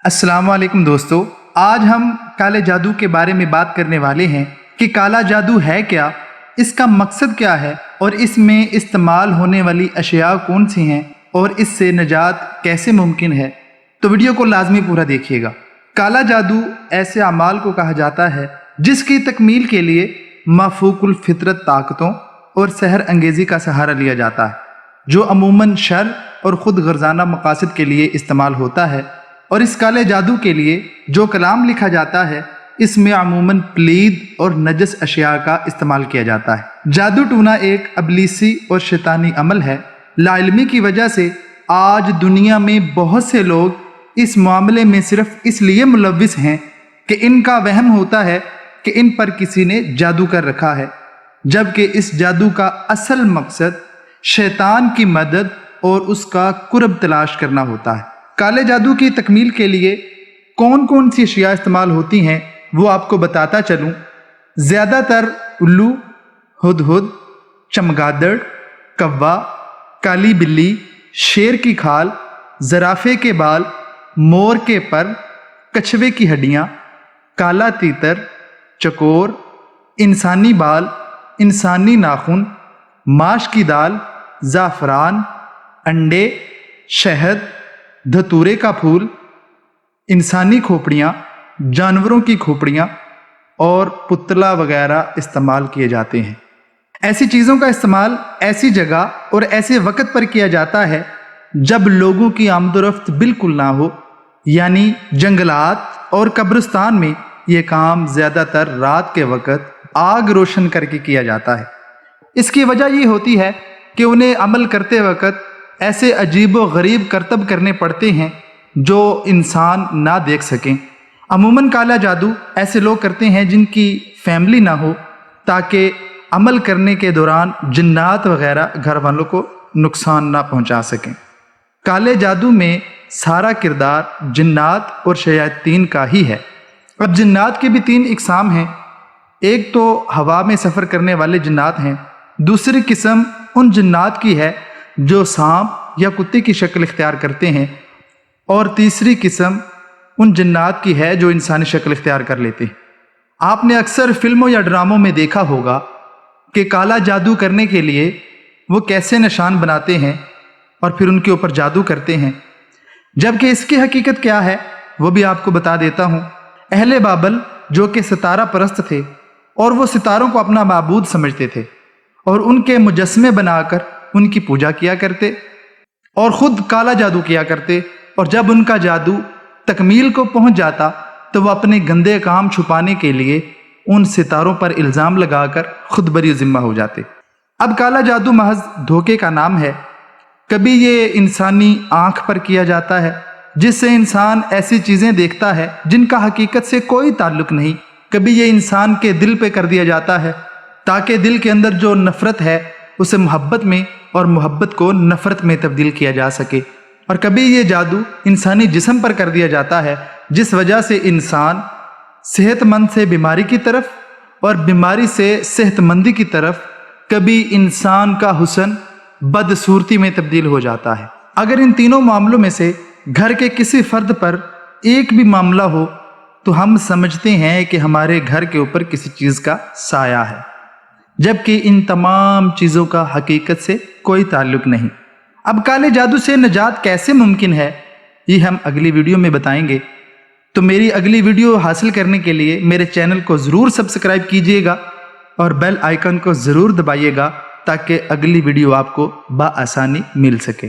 السلام علیکم دوستو، آج ہم کالے جادو کے بارے میں بات کرنے والے ہیں کہ کالا جادو ہے کیا، اس کا مقصد کیا ہے اور اس میں استعمال ہونے والی اشیاء کون سی ہیں اور اس سے نجات کیسے ممکن ہے۔ تو ویڈیو کو لازمی پورا دیکھیے گا۔ کالا جادو ایسے اعمال کو کہا جاتا ہے جس کی تکمیل کے لیے مافوق الفطرت طاقتوں اور سحر انگیزی کا سہارا لیا جاتا ہے، جو عموماً شر اور خود غرضانہ مقاصد کے لیے استعمال ہوتا ہے۔ اور اس کالے جادو کے لیے جو کلام لکھا جاتا ہے اس میں عموماً پلید اور نجس اشیاء کا استعمال کیا جاتا ہے۔ جادو ٹونا ایک ابلیسی اور شیطانی عمل ہے۔ لا علمی کی وجہ سے آج دنیا میں بہت سے لوگ اس معاملے میں صرف اس لیے ملوث ہیں کہ ان کا وہم ہوتا ہے کہ ان پر کسی نے جادو کر رکھا ہے، جبکہ اس جادو کا اصل مقصد شیطان کی مدد اور اس کا قرب تلاش کرنا ہوتا ہے۔ کالے جادو کی تکمیل کے لیے کون کون سی اشیاء استعمال ہوتی ہیں وہ آپ کو بتاتا چلوں۔ زیادہ تر الو، ہدہد، چمگادڑ، کوا، کالی بلی، شیر کی کھال، زرافے کے بال، مور کے پر، کچھوے کی ہڈیاں، کالا تیتر، چکور، انسانی بال، انسانی ناخن، ماش کی دال، زعفران، انڈے، شہد، دھتورے کا پھول، انسانی کھوپڑیاں، جانوروں کی کھوپڑیاں اور پتلا وغیرہ استعمال کیے جاتے ہیں۔ ایسی چیزوں کا استعمال ایسی جگہ اور ایسے وقت پر کیا جاتا ہے جب لوگوں کی آمد و رفت بالکل نہ ہو، یعنی جنگلات اور قبرستان میں یہ کام زیادہ تر رات کے وقت آگ روشن کر کے کیا جاتا ہے۔ اس کی وجہ یہ ہوتی ہے کہ انہیں عمل کرتے وقت ایسے عجیب و غریب کرتب کرنے پڑتے ہیں جو انسان نہ دیکھ سکیں۔ عموماً کالا جادو ایسے لوگ کرتے ہیں جن کی فیملی نہ ہو، تاکہ عمل کرنے کے دوران جنات وغیرہ گھر والوں کو نقصان نہ پہنچا سکیں۔ کالے جادو میں سارا کردار جنات اور شیاطین کا ہی ہے۔ اب جنات کے بھی 3 اقسام ہیں۔ ایک تو ہوا میں سفر کرنے والے جنات ہیں، دوسری قسم ان جنات کی ہے جو سانپ یا کتے کی شکل اختیار کرتے ہیں، اور تیسری قسم ان جنات کی ہے جو انسانی شکل اختیار کر لیتے ہیں۔ آپ نے اکثر فلموں یا ڈراموں میں دیکھا ہوگا کہ کالا جادو کرنے کے لیے وہ کیسے نشان بناتے ہیں اور پھر ان کے اوپر جادو کرتے ہیں، جبکہ اس کی حقیقت کیا ہے وہ بھی آپ کو بتا دیتا ہوں۔ اہل بابل جو کہ ستارہ پرست تھے اور وہ ستاروں کو اپنا معبود سمجھتے تھے اور ان کے مجسمے بنا کر ان کی پوجا کیا کرتے اور خود کالا جادو کیا کرتے، اور جب ان کا جادو تکمیل کو پہنچ جاتا تو وہ اپنے گندے کام چھپانے کے لیے ان ستاروں پر الزام لگا کر خود بری ذمہ ہو جاتے۔ اب کالا جادو محض دھوکے کا نام ہے۔ کبھی یہ انسانی آنکھ پر کیا جاتا ہے جس سے انسان ایسی چیزیں دیکھتا ہے جن کا حقیقت سے کوئی تعلق نہیں۔ کبھی یہ انسان کے دل پہ کر دیا جاتا ہے تاکہ دل کے اندر جو نفرت ہے اسے محبت میں اور محبت کو نفرت میں تبدیل کیا جا سکے۔ اور کبھی یہ جادو انسانی جسم پر کر دیا جاتا ہے جس وجہ سے انسان صحت مند سے بیماری کی طرف اور بیماری سے صحت مندی کی طرف، کبھی انسان کا حسن بدصورتی میں تبدیل ہو جاتا ہے۔ اگر ان تینوں معاملوں میں سے گھر کے کسی فرد پر ایک بھی معاملہ ہو تو ہم سمجھتے ہیں کہ ہمارے گھر کے اوپر کسی چیز کا سایہ ہے، جبکہ ان تمام چیزوں کا حقیقت سے کوئی تعلق نہیں۔ اب کالے جادو سے نجات کیسے ممکن ہے یہ ہم اگلی ویڈیو میں بتائیں گے۔ تو میری اگلی ویڈیو حاصل کرنے کے لیے میرے چینل کو ضرور سبسکرائب کیجئے گا اور بیل آئیکن کو ضرور دبائیے گا تاکہ اگلی ویڈیو آپ کو بآسانی مل سکے۔